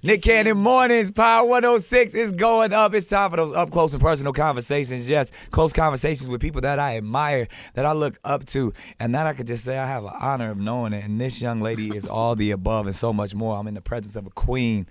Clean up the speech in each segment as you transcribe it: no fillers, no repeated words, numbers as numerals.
Nick Cannon Mornings, Power 106 is going up. It's time for those up close and personal conversations. Yes, close conversations with people that I admire, that I look up to, and that I could just say I have an honor of knowing it. And this young lady is all the above and so much more. I'm in the presence of a queen,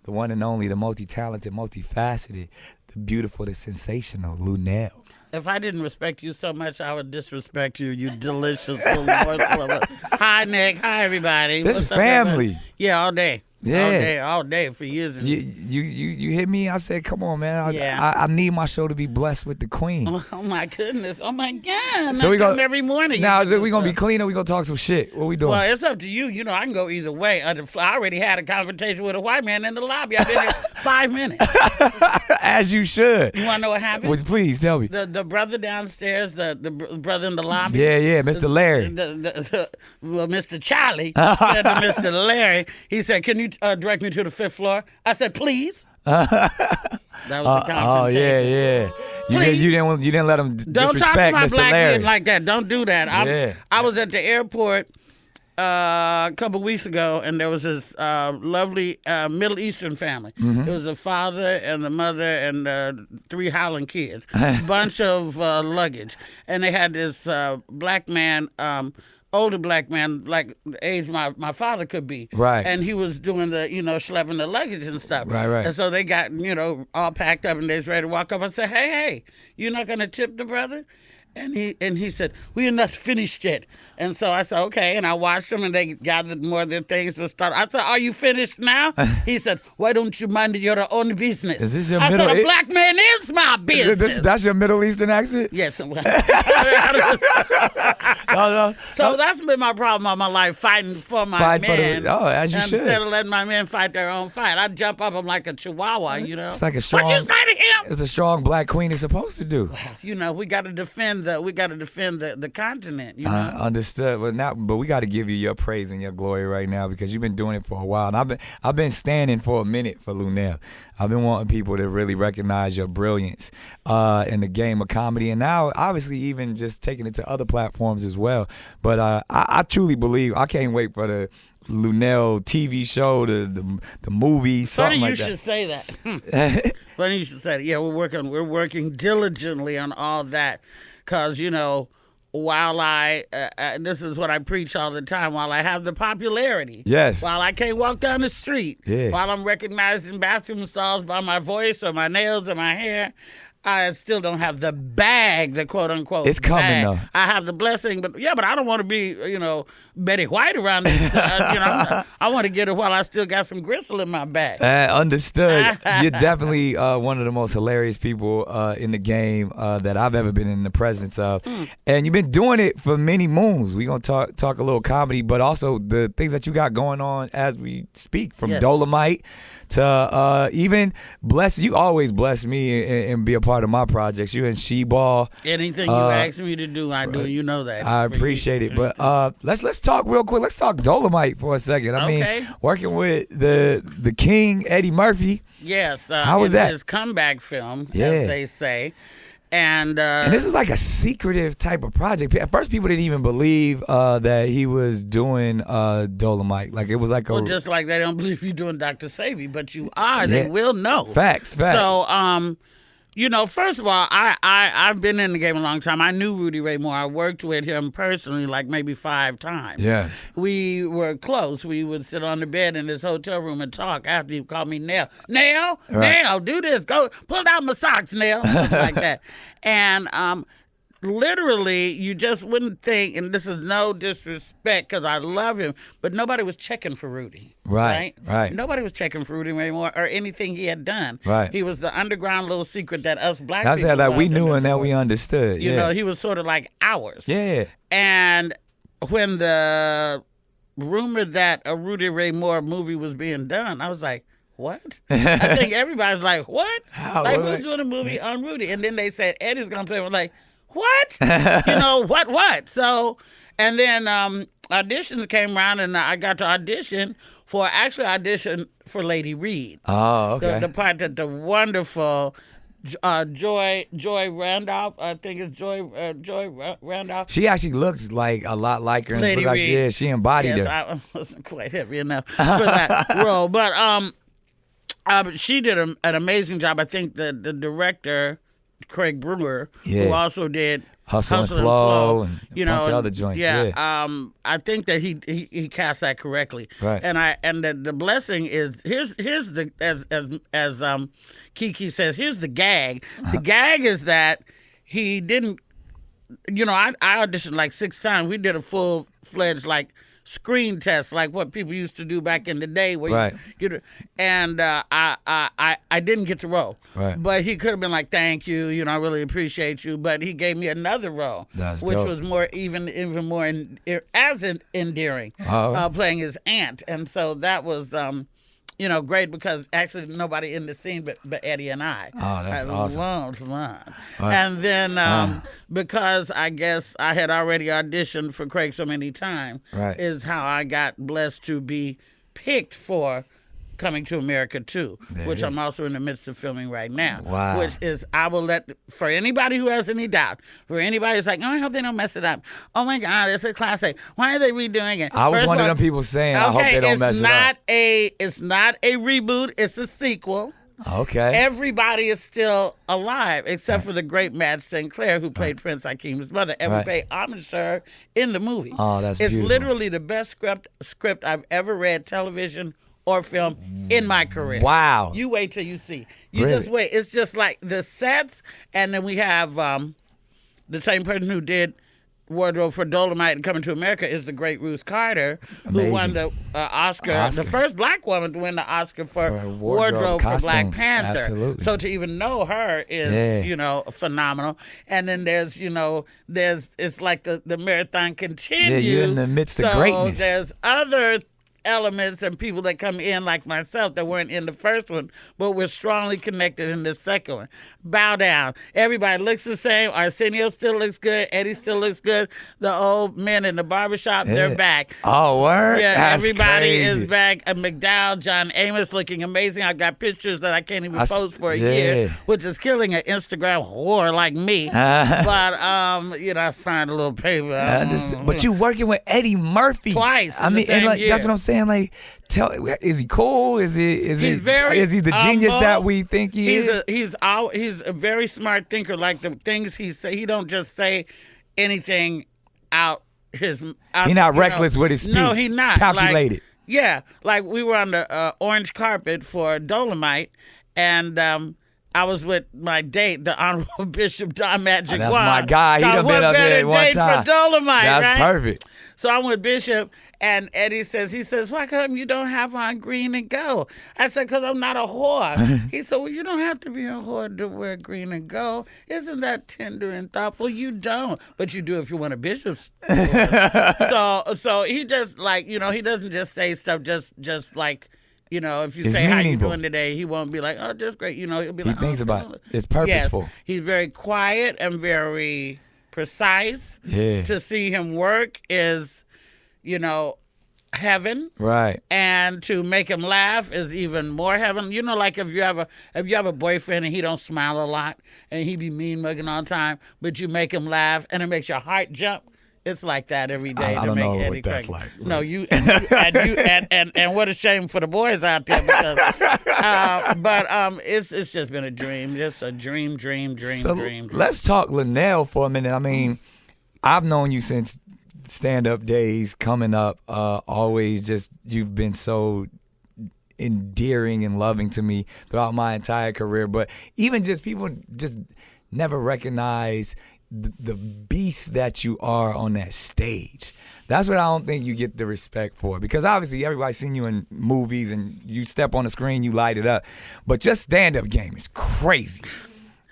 the one and only, the multi-talented, multifaceted, the beautiful, the sensational Luenell. If I didn't respect you so much, I would disrespect you, you delicious little morsel. Hi, Nick. Hi, everybody. This is family. Everybody? Yeah, all day. Yeah. All day for years. And You hit me. I said, come on, man. Yeah. I need my show to be blessed with the queen. Oh my goodness. Oh my God. So we go every morning. Now, is we going to be clean or we going to talk some shit? What we doing? Well, it's up to you. You know, I can go either way. I already had a conversation with a white man in the lobby. I've been there 5 minutes. As you should. You want to know what happened? Well, please tell me. The brother downstairs, the brother in the lobby. Yeah, Mr. Larry. Well, Mr. Charlie said to Mr. Larry, he said, can you direct me to the 5th floor? I said, please. That was the confrontation. Oh, yeah. You didn't let him Don't disrespect talk to my Mr. black Larry. kid like that. Don't do that. I was at the airport a couple weeks ago, and there was this lovely Middle Eastern family. Mm-hmm. It was a father and the mother and 3 howling kids, bunch of luggage, and they had this black man. Older black man, like the age my father could be. Right. And he was doing the, schlepping the luggage and stuff. Right. And so they got, all packed up and they was ready to walk up. I said, hey, you're not going to tip the brother? And he said, we are not finished yet. And so I said, okay. And I watched them and they gathered more of their things to start. I said, are you finished now? He said, why don't you mind your own business? Is this your I said, a black man is my business. That's your Middle Eastern accent? Yes. So that's been my problem all my life, fighting for my men. As you should. Instead of letting my men fight their own fight. I jump up, I'm like a chihuahua, It's like a strong. What you say to him? It's a strong black queen is supposed to do. We got to defend the continent. Understood. But we got to give you your praise and your glory right now because you've been doing it for a while. And I've been standing for a minute for Luenell. I've been wanting people to really recognize your brilliance in the game of comedy, and now obviously even just taking it to other platforms as well. But I truly believe I can't wait for the Luenell TV show, the movie, something like that. Funny you should say that. Funny you should say that. Yeah, we're working diligently on all that because while this is what I preach all the time, while I have the popularity, yes, while I can't walk down the street, yeah, while I'm recognized in bathroom stalls by my voice or my nails or my hair, I still don't have the bag, the quote unquote. It's coming bag. though. I have the blessing, but I don't want to be, Betty White around this. I want to get it while I still got some gristle in my bag. Understood. You're definitely one of the most hilarious people in the game that I've ever been in the presence of, and you've been doing it for many moons. We're gonna talk a little comedy, but also the things that you got going on as we speak, from Dolomite to even bless. You always bless me and be a part of my projects. You and She-Ball. Anything you ask me to do, I do. You know that. I appreciate it. But let's talk real quick. Let's talk Dolomite for a second. I mean, working with the King, Eddie Murphy. Yes. How was that? His comeback film, as they say. And this was like a secretive type of project. At first, people didn't even believe that he was doing Dolomite. Like it was like just like they don't believe you're doing Dr. Sabi, but you are. Yeah. They will know. Facts. So, first of all, I've been in the game a long time. I knew Rudy Ray Moore. I worked with him personally like maybe 5 times. Yes. We were close. We would sit on the bed in his hotel room and talk after he called me Nell. Nell, do this. Go pull down my socks, Nell. Like that. And literally, you just wouldn't think, and this is no disrespect because I love him, but nobody was checking for Rudy. Right. Nobody was checking for Rudy anymore or anything he had done. Right. He was the underground little secret that us black people. That's like we knew and that we understood. You know, he was sort of like ours. Yeah. And when the rumor that a Rudy Ray Moore movie was being done, I was like, what? I think everybody's like, what? Who's doing a movie on Rudy? And then they said Eddie's gonna play. We're like, what? What? So, and then auditions came around, and I got to audition for Lady Reed. Oh, okay. The part that the wonderful Joy Randolph, I think it's Joy Randolph. She actually looks like a lot like her. Lady Reed. She embodied her. I wasn't quite heavy enough for that role, but She did an amazing job. I think the director, Craig Brewer, who also did Hustle and Flow and a bunch of other joints. Yeah. I think that he cast that correctly. Right. And the blessing is here's the as Kiki says, here's the gag. The gag is that he didn't. I auditioned like 6 times. We did a full-fledged like screen test, like what people used to do back in the day. Where I didn't get the role. Right. But he could have been like, "Thank you, I really appreciate you." But he gave me another role, which dope. Was more even more endearing, playing his aunt, and so that was. Great because actually nobody in the scene but Eddie and I. Oh, that's awesome. Right. And then because I guess I had already auditioned for Craig so many times, is how I got blessed to be picked for Coming to America 2, which I'm also in the midst of filming right now. Wow. Which is, I will for anybody who has any doubt, for anybody who's like, I hope they don't mess it up. Oh my God, it's a classic. Why are they redoing it? I was one of them people saying, I hope they don't mess it up. It's not a reboot, it's a sequel. Okay. Everybody is still alive except for the great Matt Sinclair who played Prince Akeem's mother. And we pay homage to her in the movie. Oh, that's beautiful. It's literally the best script I've ever read, television or film in my career. Wow. You wait till you see. Just wait. It's just like the sets, and then we have the same person who did wardrobe for Dolomite and Coming to America is the great Ruth Carter, who won the Oscar, the first black woman to win the Oscar for wardrobe for Black Panther. Absolutely. So to even know her is, phenomenal. And then there's it's like the marathon continues. Yeah, you're in the midst of greatness. So there's other elements and people that come in like myself that weren't in the first one, but we're strongly connected in the second one. Bow down. Everybody looks the same. Arsenio still looks good. Eddie still looks good. The old men in the barbershop, they're back. Oh, word? Yeah, That's everybody crazy. is back. McDowell, John Amos looking amazing. I've got pictures that I can't even post for a year, which is killing an Instagram whore like me. But, I signed a little paper. But you working with Eddie Murphy. Twice. I mean, that's what I'm saying. Like, is he cool? Is he the genius that we think he is? He's a very smart thinker. Like the things he say, he don't just say anything out his. He's not reckless with his speech. No, he's not Calculated. Like we were on the orange carpet for Dolomite, and I was with my date, the Honorable Bishop Don Magic Juan. That's my guy. He done been up there one time. For Dolomite, that's perfect. So I'm with Bishop, and Eddie says, why come you don't have on green and gold? I said, because I'm not a whore. He said, well, you don't have to be a whore to wear green and gold. Isn't that tender and thoughtful? You don't. But you do if you want a bishop's. So he just he doesn't just say stuff just like, if you it's say meaningful. how you doing today, he won't be like, oh, just great. He'll be like, he thinks about it. It's purposeful. Yes. He's very quiet and very precise. Yeah. To see him work is, heaven. Right. And to make him laugh is even more heaven. Like if you have a boyfriend and he don't smile a lot and he be mean mugging all the time, but you make him laugh and it makes your heart jump. It's like that every day. I don't know what that's like. No, you and what a shame for the boys out there because, but it's just been a dream, just a dream. Let's talk Luenell for a minute. I mean, I've known you since stand-up days coming up. Always just you've been so endearing and loving to me throughout my entire career. But even just people just never recognize the beast that you are on that stage. That's what I don't think you get the respect for, because obviously everybody's seen you in movies and you step on the screen, you light it up, but just stand-up game is crazy.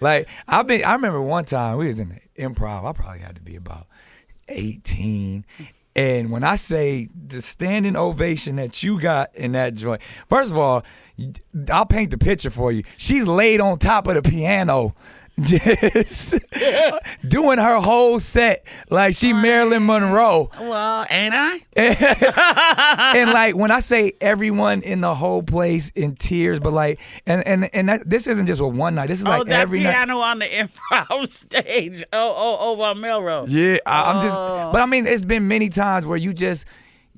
Like I remember one time we was in the improv. I probably had to be about 18. And when I say the standing ovation that you got in that joint, first of all, I'll paint the picture for you. She's laid on top of the piano, just doing her whole set like she Marilyn Monroe. Well, ain't I? And like when I say everyone in the whole place in tears, but like and this isn't just a one night. This is like every night. That piano on the improv stage. Over on Melrose. Yeah, I'm just. But I mean, it's been many times where you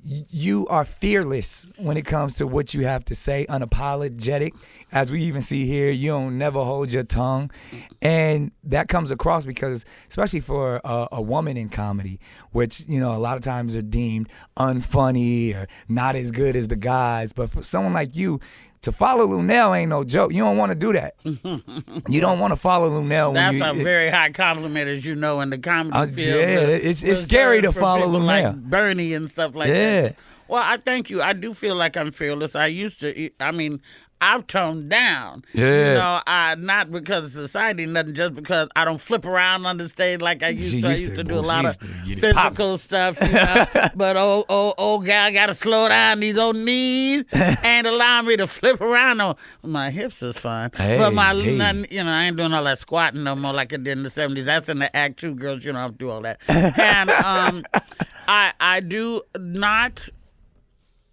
you are fearless when it comes to what you have to say, unapologetic. As we even see here, you don't never hold your tongue. And that comes across because, especially for a woman in comedy, which, a lot of times are deemed unfunny or not as good as the guys. But for someone like you, to follow Luenell ain't no joke. You don't want to do that. You don't want to follow Luenell. That's a very high compliment, as you know, in the comedy field. Yeah, it's scary to follow Luenell. Like Bernie and stuff like that. Well, I thank you. I do feel like I'm fearless. I've toned down. Yeah. Not because of society, nothing, just because I don't flip around on the stage like I used to. I used to do a lot of physical stuff, But old guy got to slow down. These old knees ain't allowing me to flip around. No, my hips is fine. But I ain't doing all that squatting no more like I did in the 70s. That's in the Act 2, girls. You don't have to do all that. And I do not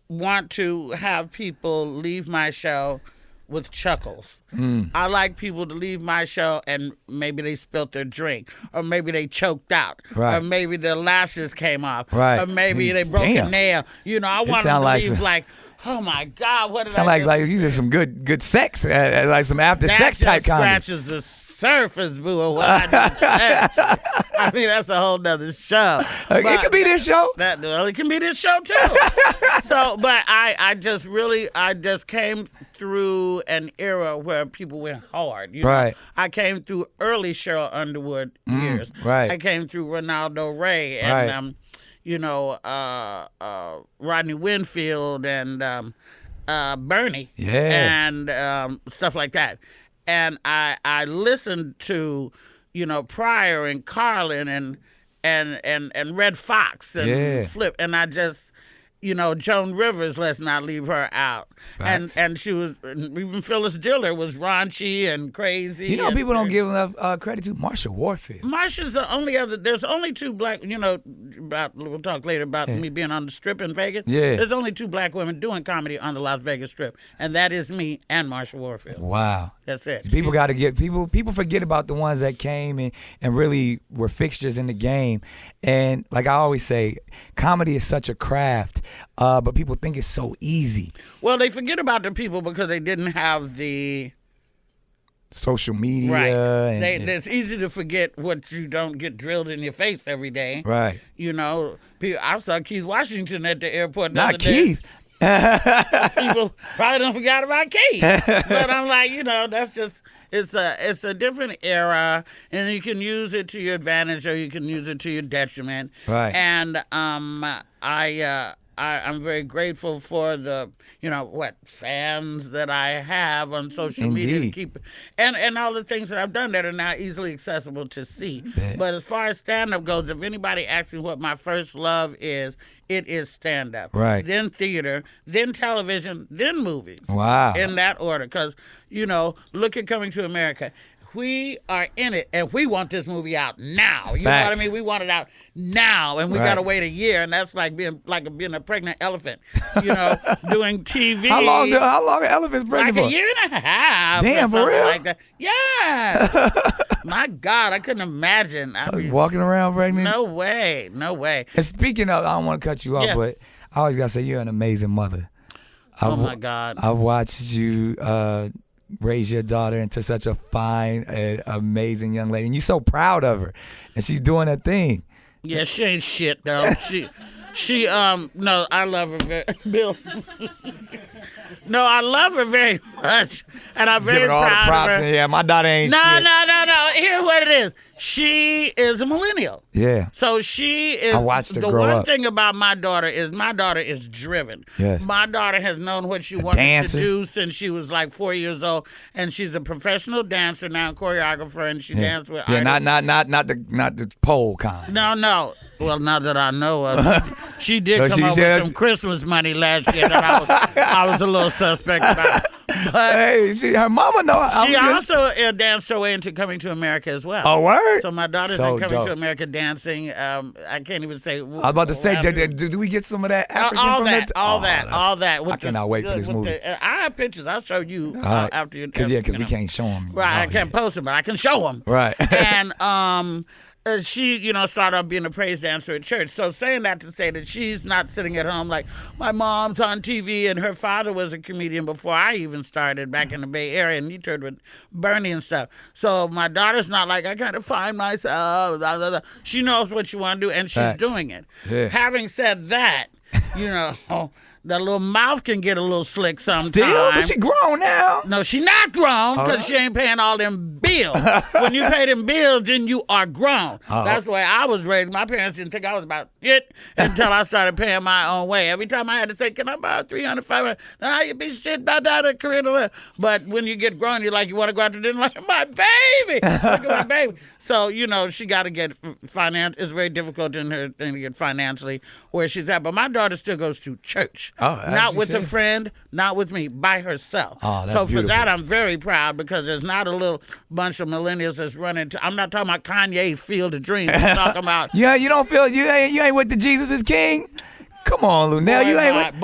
want to have people leave my show with chuckles. I like people to leave my show and maybe they spilt their drink, or maybe they choked out, or maybe their lashes came off, or maybe they broke a nail. I want them to leave like, oh my God, what did I do? Like you did some good sex, like some after sex type comedy. That scratches the surface, boo, of what I do. That's a whole nother show. It could be this show. It can be this show too. But I just came through an era where people went hard. Right. I came through early Cheryl Underwood years. Right. I came through Ronaldo Ray and Rodney Winfield and Bernie. Yeah. And stuff like that. And I listened to, Pryor and Carlin and Red Fox and Flip, and I just, Joan Rivers, let's not leave her out. Facts. And she was, even Phyllis Diller was raunchy and crazy. People don't give enough credit to Marsha Warfield. Marsha's the only other, there's only two black, we'll talk later about me being on the Strip in Vegas. Yeah. There's only two black women doing comedy on the Las Vegas Strip, and that is me and Marsha Warfield. Wow. That's it. People got to get people forget about the ones that came and really were fixtures in the game. And like I always say, comedy is such a craft, but people think it's so easy. Well, they forget about the people because they didn't have the social media. Right. It's easy to forget what you don't get drilled in your face every day. Right. I saw Keith Washington at the airport. Not Keith. People probably don't forget about Keith. But I'm like, that's just, it's a different era, and you can use it to your advantage or you can use it to your detriment. Right. And I'm very grateful for the, fans that I have on social media to keep, and all the things that I've done that are now easily accessible to see. Yeah. But as far as stand-up goes, if anybody asks me what my first love is, it is stand-up. Right. Then theater, then television, then movies. Wow. In that order. Because, look at Coming to America. We are in it, and we want this movie out now. You know what I mean? We want it out now, and we got to wait a year, and that's like being a pregnant elephant, doing TV. How long are elephants pregnant for? Like a year and a half. Damn, for real? Like that. Yeah. My God, I couldn't imagine. Walking around pregnant? No way. And speaking of, I don't want to cut you off, but I always got to say you're an amazing mother. Oh, my God. I've watched you raise your daughter into such a fine and amazing young lady, and you're so proud of her, and she's doing her thing. Yeah, she ain't shit though. She no, I love her very Bill. No, I love her very much, and I'm very proud of her. Yeah, my daughter ain't shit. No. Here's what it is. She is a millennial. Yeah. So she is. I watched her the grow one up. thing about my daughter is driven. Yes. My daughter has known what she wanted to do since she was like 4 years old, and she's a professional dancer now, choreographer, and she danced with. Yeah, not the pole kind. No. Well, not that I know of. She did come up with some Christmas money last year that I was a little suspect about. But hey, her mama know. She also danced her way into Coming to America as well. Oh, word? So my daughter's in Coming to America dancing. I can't even say. I was about to say, do we get some of that African all that. I cannot wait for this movie. I have pictures. I'll show you after you. Because we can't show them. Right, I can't post them, but I can show them. Right. And she, started off being a praise dancer at church. So saying that to say that she's not sitting at home like my mom's on TV and her father was a comedian before I even started back in the Bay Area, and he toured with Bernie and stuff. So my daughter's not like, I gotta find myself. Blah, blah, blah. She knows what she want to do, and she's doing it. Yeah. Having said that, the little mouth can get a little slick sometimes. Still? But she grown now. No, she not grown because she ain't paying all them bills. When you pay them bills, then you are grown. That's the way I was raised. My parents didn't think I was about it until I started paying my own way. Every time I had to say, can I borrow $300, $500? Nah, you be shit about that career. But when you get grown, you're like, you want to go out to dinner? Like, my baby. Look at my baby. So, she got to get finance. It's very difficult in her thing to get financially where she's at. But my daughter still goes to church. Not with a friend, not with me, by herself. Oh, that's so beautiful. For that, I'm very proud because there's not a little bunch of millennials that's running to. I'm not talking about Kanye Field of Dreams. I'm talking about. Yeah, you don't feel you ain't with the Jesus is King. Come on, Luenell, you ain't.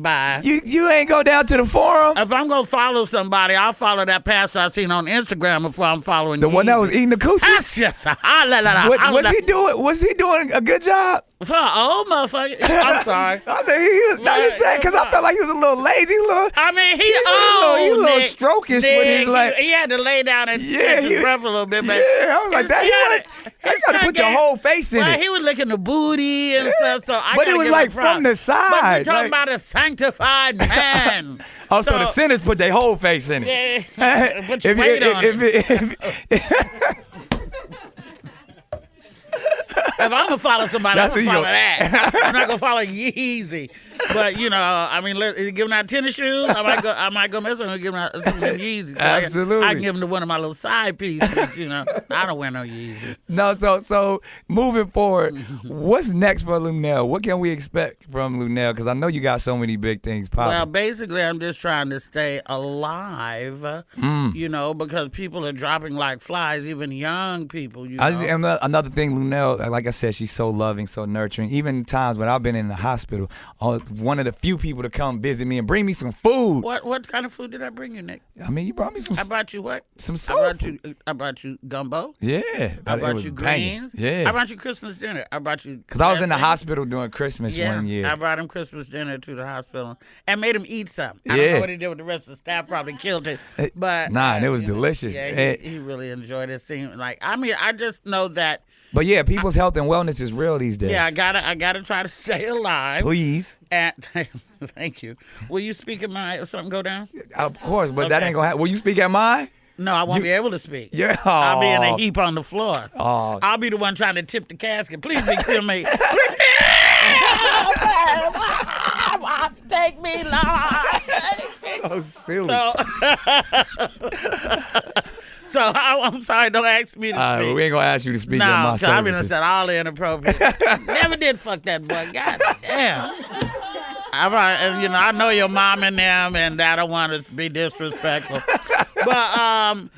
Bye. You ain't go down to the forum. If I'm gonna follow somebody, I'll follow that pastor I seen on Instagram before I'm following the one that was eating the coochie. Yes. Was he doing? Was he doing a good job? For an old motherfucker. I'm sorry. I said he was. No, you said because I felt like he was a little lazy. I mean, he old. He a little strokish when he's like. He had to lay down and take his breath a little bit. But I was like that. You got to put your whole face in it. He was licking the booty and stuff. So but it was like from the side. But we're talking about a sanctified man. So the sinners put their whole face in it. Yeah. Put your weight on it. If I'm going to follow somebody, I'm going to follow that. I'm not going to follow Yeezy. But, I mean, give him out tennis shoes. I might go mess with him and give him out some Yeezys. So Absolutely. I can give him to one of my little side pieces, I don't wear no Yeezys. No, so moving forward, what's next for Luenell? What can we expect from Luenell? Because I know you got so many big things popping. Well, basically, I'm just trying to stay alive, because people are dropping like flies, even young people, And another thing, Luenell, like I said, she's so loving, so nurturing. Even times when I've been in the hospital, one of the few people to come visit me and bring me some food. What kind of food did I bring you, Nick? I mean, you brought me some. I brought you what? Some soul. I brought you gumbo. Yeah. I brought you greens. Yeah. I brought you Christmas dinner. I brought you. Because I was in the hospital during Christmas one year. I brought him Christmas dinner to the hospital and made him eat some. I don't know what he did with the rest of the staff. Probably killed it. But it was delicious. Yeah, he really enjoyed it. Seemed like I just know that. But yeah, people's health and wellness is real these days. Yeah, I gotta try to stay alive. Please. Thank you. Will you speak at mine if something go down? Of course, but that ain't gonna happen. Will you speak at mine? No, I won't be able to speak. Yeah. I'll be in a heap on the floor. Oh. I'll be the one trying to tip the casket. Please be cremate. Take me, Lord. So silly. So I'm sorry, don't ask me to speak. We ain't gonna ask you to speak at my services. No, I've been said all the inappropriate. Never did fuck that boy. God damn. I know your mom and them, and I don't want to be disrespectful. But I'm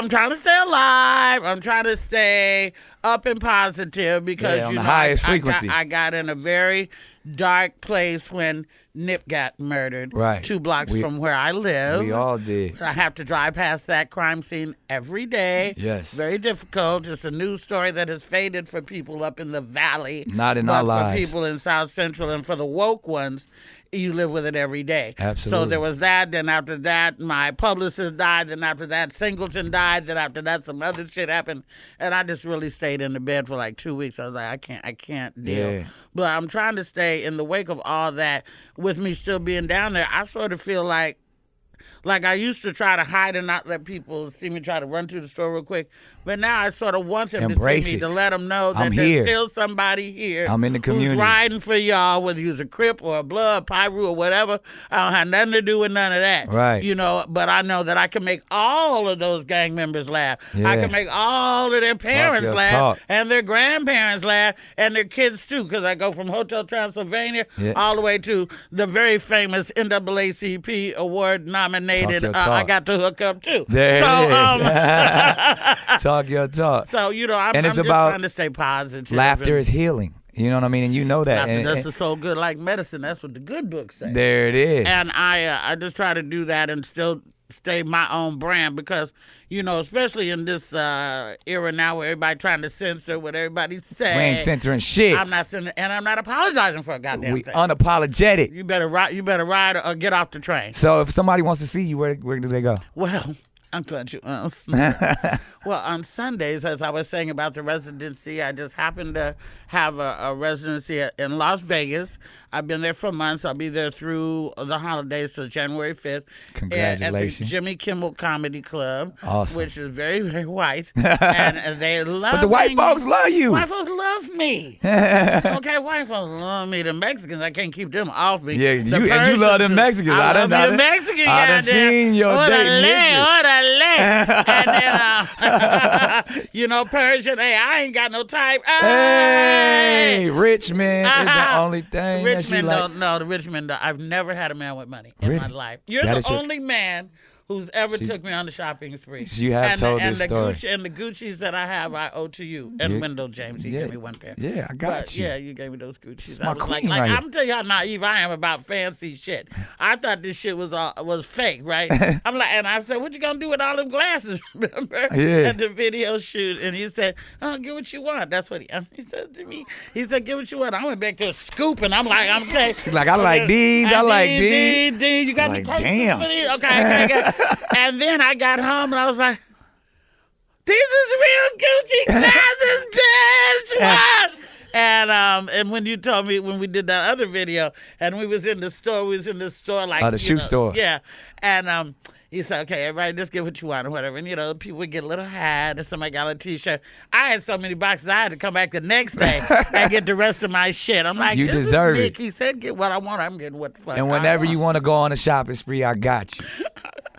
trying to stay alive. I'm trying to stay up and positive because on the highest frequency. I got in a very dark place when Nip got murdered. Right. 2 blocks from where I live. We all did. I have to drive past that crime scene every day. Yes. Very difficult. It's a news story that has faded for people up in the valley. Not in our lives. For people in South Central and for the woke ones, you live with it every day. Absolutely. So there was that. Then after that, my publicist died. Then after that, Singleton died. Then after that, some other shit happened. And I just really stayed in the bed for like 2 weeks. I was like, I can't deal. Yeah. But I'm trying to stay in the wake of all that. With me still being down there, I sort of feel like I used to try to hide and not let people see me try to run to the store real quick. But now I sort of want them Embrace to see me, it. to let them know that I'm there's here. still somebody here. I'm in the community. Who's riding for y'all, whether you're a Crip or a Blood, Pyru or whatever. I don't have nothing to do with none of that. Right. But I know that I can make all of those gang members laugh. Yeah. I can make all of their parents laugh talk. and their grandparents laugh and their kids too, because I go from Hotel Transylvania all the way to the very famous NAACP award nominated. I got to hook up too. There it is. Talk your talk. So, I'm just trying to stay positive. Laughter is healing. You know what I mean? And you know that. Laughter, so good like medicine. That's what the good books say. There it is. And I just try to do that and still stay my own brand because, especially in this era now where everybody trying to censor what everybody say. We ain't censoring shit. I'm not censoring, and I'm not apologizing for a goddamn we thing. Unapologetic. You better ride or get off the train. So if somebody wants to see you, where do they go? Well, I'm glad you asked. Well, on Sundays, as I was saying about the residency, I just happened to have a residency in Las Vegas. I've been there for months. I'll be there through the holidays, so January 5th. Congratulations. At the Jimmy Kimmel Comedy Club, awesome. Which is very, very white. And they love But the white folks love you. White folks love me. Okay, white folks love me. The Mexicans, I can't keep them off me. Yeah, and you love them Mexicans. I love the Mexicans. I done seen your and then, Persian, hey, I ain't got no type. Hey, Richmond is the only thing. Richmond don't know. The Richmond, I've never had a man with money in my life. You're the only man who's ever took me on the shopping spree. You have told this story. And the Gucci's that I have, I owe to you. And Wendell James, he gave me one pair. Yeah, I got you. Yeah, you gave me those Gucci's. It's my queen like, right I'm telling you how naive I am about fancy shit. I thought this shit was fake, right? I'm like, and I said, what you gonna do with all them glasses? Remember? Yeah. At the video shoot, and he said, "Oh, get what you want." That's what he said to me. He said, "Get what you want." I went back to scooping. I'm like, I'm telling you. She's like, I like these. I like these. You got like, the damn. Okay. And then I got home and I was like, "These is real Gucci glasses, bitch!" What? And when you told me when we did that other video and we was in the store like the shoe store. Yeah. And he said, "Okay, everybody just get what you want or whatever." And people would get a little hat and somebody got a t-shirt. I had so many boxes I had to come back the next day and get the rest of my shit. I'm like, you deserve it. He said, "Get what I want, I'm getting what the fuck." And whenever you want to go on a shopping spree, I got you.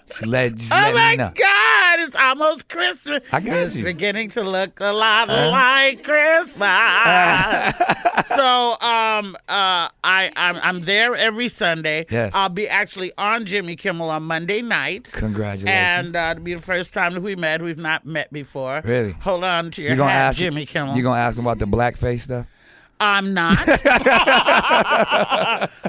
Just let me know. Oh my God, it's almost Christmas. I got It's you. beginning to look a lot like Christmas. So I'm there every Sunday. Yes. I'll be actually on Jimmy Kimmel on Monday night. Congratulations. And it'll be the first time that we met. We've not met before. Really? Hold on to your gonna hat, ask Jimmy Kimmel. You gonna ask him about the blackface stuff? I'm not.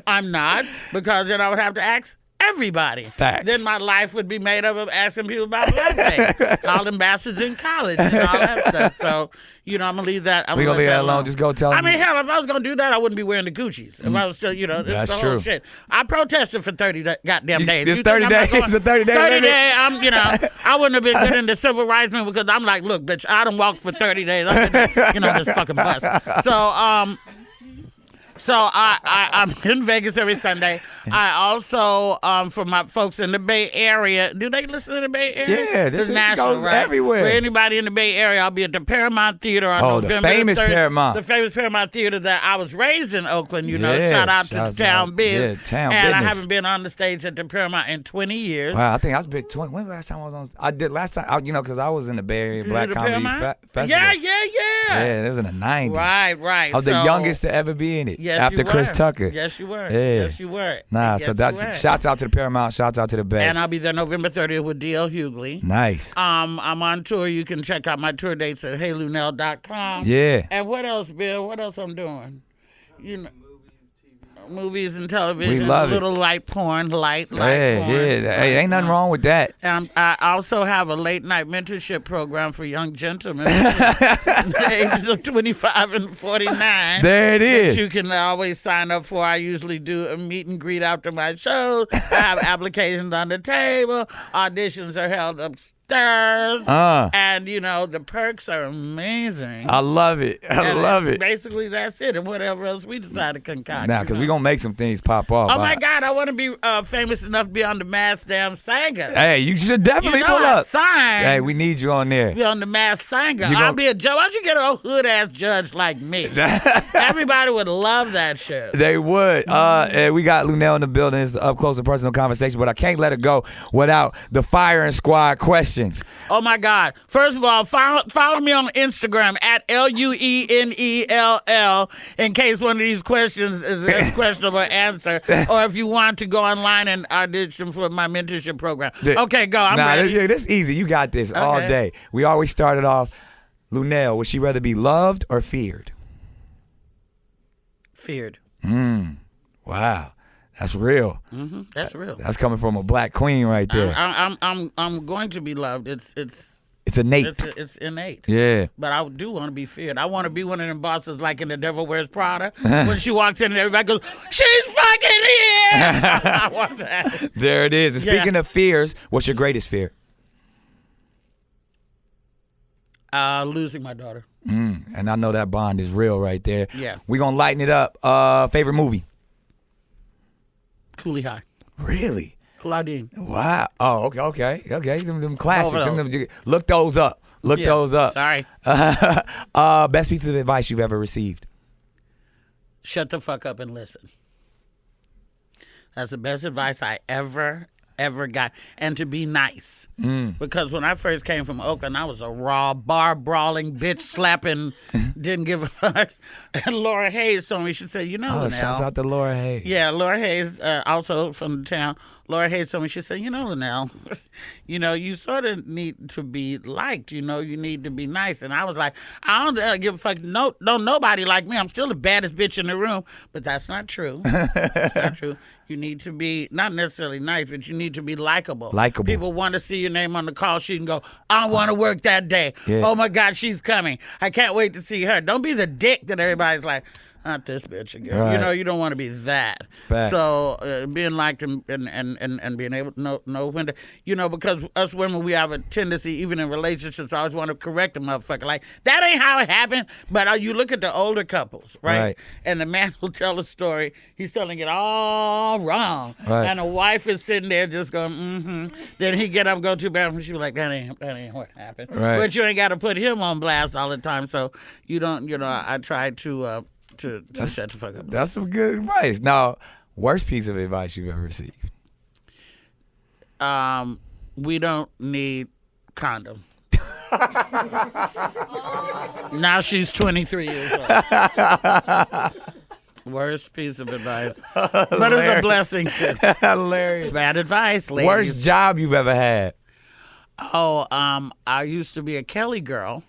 I'm not, because then I would have to ask everybody. Facts. Then my life would be made up of asking people about blackface. All them bastards in college and all that stuff. So, I'm going to leave that. We going to leave that alone. Just go tell them. I mean, hell, if I was going to do that, I wouldn't be wearing the Gucci's. If I was still, That's the true. whole shit. I protested for 30 goddamn days. This 30 days. It's a 30-day 30 limit. day, I wouldn't have been good in the civil rights movement because I'm like, look, bitch, I done walked for 30 days. I'm this fucking bus. So I'm in Vegas every Sunday. I also, for my folks in the Bay Area, do they listen to the Bay Area? Yeah, this goes everywhere. For anybody in the Bay Area, I'll be at the Paramount Theater on November the famous 3rd. Paramount. The famous Paramount Theater that I was raised in Oakland, Shout out to the town biz. Yeah, town and business. I haven't been on the stage at the Paramount in 20 years. Wow, I think I was been 20. When's the last time I was on? I did last time, because I was in the Bay Area Black Comedy Festival. Yeah. Yeah, it was in the 90s. Right. I was the youngest to ever be in it. Yes, after Chris Tucker. Yes, you were. Yeah. Yes, you were. Nah, yes, so that's shouts out to the Paramount, shouts out to the Bay. And I'll be there November 30th with D.L. Hughley. Nice. I'm on tour. You can check out my tour dates at HeyLuenell.com. Yeah. And what else, Bill? What else I'm doing? Movies and television. We love little light porn, light porn. Hey, ain't nothing wrong with that. And I also have a late night mentorship program for young gentlemen the ages of 25 and 49. There it is. That you can always sign up for. I usually do a meet and greet after my show. I have applications on the table. Auditions are held upstairs. And the perks are amazing. I love it. I love it. Basically, that's it. And whatever else we decide to concoct. Now, because we're going to make some things pop off. Oh my God, I want to be famous enough to be on the Masked Damn Singer. Hey, you should definitely pull up. Hey, we need you on there. Be on the Masked Singer. I'll be a judge. Why don't you get a hood ass judge like me? Everybody would love that shit. They would. We got Luenell in the building. It's an up close and personal conversation, but I can't let it go without the firing squad questions. Oh my God. First of all, follow me on Instagram at LUENELL in case one of these questions is a questionable answer, or if you want to go online and audition for my mentorship program. Okay, go. I'm ready. This easy. You got this all day. We always started off, Luenell, would she rather be loved or feared? Feared. Wow. That's real. That's real. That's coming from a black queen right there. I'm going to be loved. It's innate. It's innate. Yeah. But I do want to be feared. I want to be one of them bosses like in The Devil Wears Prada. When she walks in and everybody goes, she's fucking here. I want that. There it is. And speaking of fears, what's your greatest fear? Losing my daughter. And I know that bond is real right there. Yeah. We gonna lighten it up. Favorite movie? Coolie High. Really? Claudine. Wow. Oh, okay. Them classics. Look those up. Those up. Sorry. Best piece of advice you've ever received? Shut the fuck up and listen. That's the best advice I ever got. And to be nice. Because when I first came from Oakland, I was a raw, bar-brawling, bitch-slapping, didn't give a fuck. And Laura Hayes told me, she said, Luenell. Shouts out to Laura Hayes. Yeah, Laura Hayes, also from the town. Laura Hayes told me, she said, Luenell, you sort of need to be liked. You need to be nice. And I was like, I don't give a fuck. No, don't nobody like me. I'm still the baddest bitch in the room. But that's not true. That's not true. You need to be not necessarily nice, but you need to be likable. People want to see your name on the call sheet and go, I want to work that day. Yeah. Oh, my God, she's coming. I can't wait to see her. Don't be the dick that everybody's like, not this bitch again. Right. You don't want to be that. Fact. So being liked and being able to know when to, because us women, we have a tendency, even in relationships, I always want to correct a motherfucker. Like, that ain't how it happened. But you look at the older couples, right? And the man will tell a story. He's telling it all wrong. Right. And the wife is sitting there just going, Then he get up and go to the bathroom. She be like, that ain't what happened. Right. But you ain't got to put him on blast all the time. So you don't, I try to shut the fuck up. That's some good advice. Now, worst piece of advice you've ever received? We don't need condom. Now she's 23 years old. Worst piece of advice. But it's a blessing. Hilarious. It's bad advice, ladies. Worst job you've ever had? Oh, I used to be a Kelly girl.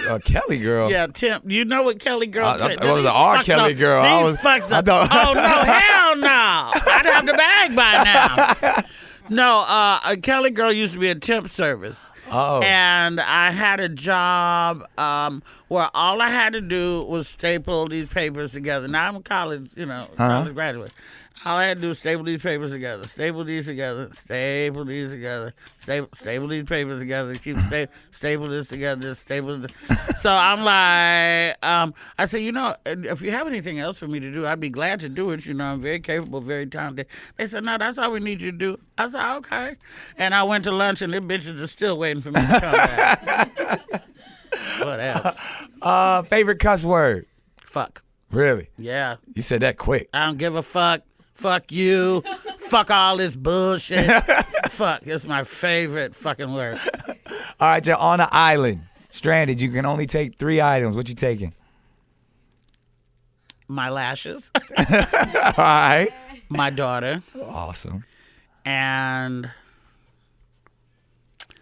A Kelly girl? Yeah, Tim. You know what Kelly girl? It was an R. Kelly girl. Oh, no, hell no. I'd have the bag by now. No, a Kelly girl used to be a temp service. Oh. And I had a job where all I had to do was staple these papers together. Now I'm a college, college graduate. All I had to do was staple these papers together, staple these together, staple these together, staple these papers together, keep staple this together, staple this. So I'm like, I said, if you have anything else for me to do, I'd be glad to do it. I'm very capable, very talented. They said, no, that's all we need you to do. I said, okay. And I went to lunch, and the bitches are still waiting for me to come back. What else? Favorite cuss word? Fuck. Really? Yeah. You said that quick. I don't give a fuck. Fuck you. Fuck all this bullshit. Fuck. It's my favorite fucking word. All right, you're on an island. Stranded. You can only take 3 items. What you taking? My lashes. All right. My daughter. Awesome. And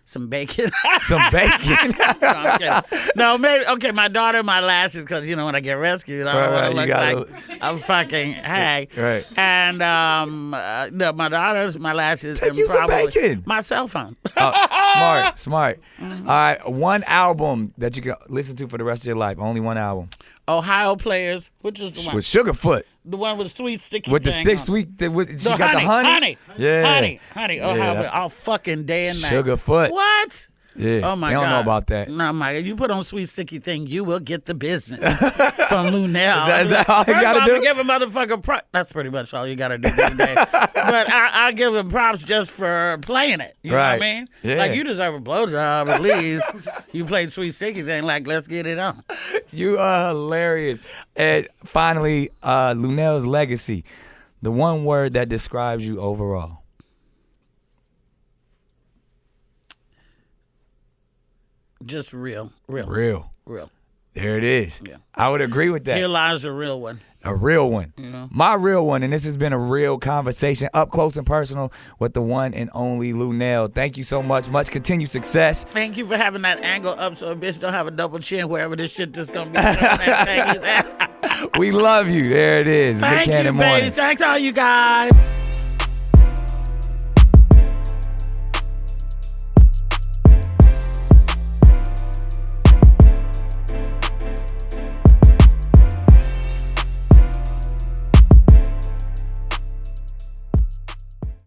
some bacon. Some bacon? No, I'm kidding. No, maybe, okay, my daughter, my lashes, because, when I get rescued, I don't want to look like a fucking hag. Right. And, no, my daughter's, my lashes, Take and you some probably bacon. my cell phone. Oh, smart. All right, one album that you can listen to for the rest of your life. Only one album. Ohio Players, which is the one? With Sugarfoot. The one with the sweet sticky with the thing six on. sweet, she The got the honey. Yeah, honey. Ohio Players, all fucking day and night. Sugarfoot. What? Yeah. Oh my they God. don't know about that. No, my God. You put on sweet sticky thing, you will get the business from Luenell. Is that all you gotta do? Give a motherfucker props. That's pretty much all you gotta do today. But I give him props just for playing it. You know what I mean? Yeah. Like, you deserve a blowjob at least. You played sweet sticky thing, like, let's get it on. You are hilarious. And finally, Luenell's legacy. The one word that describes you overall. Just real. Real. There it is. Yeah. I would agree with that. Here lies a real one. A real one. You know? My real one, and this has been a real conversation up close and personal with the one and only Luenell. Thank you so much. Much continued success. Thank you for having that angle up so a bitch don't have a double chin wherever this shit just gonna be. We love you. There it is. Thank Nick you, Cannon baby. Morning. Thanks all you guys.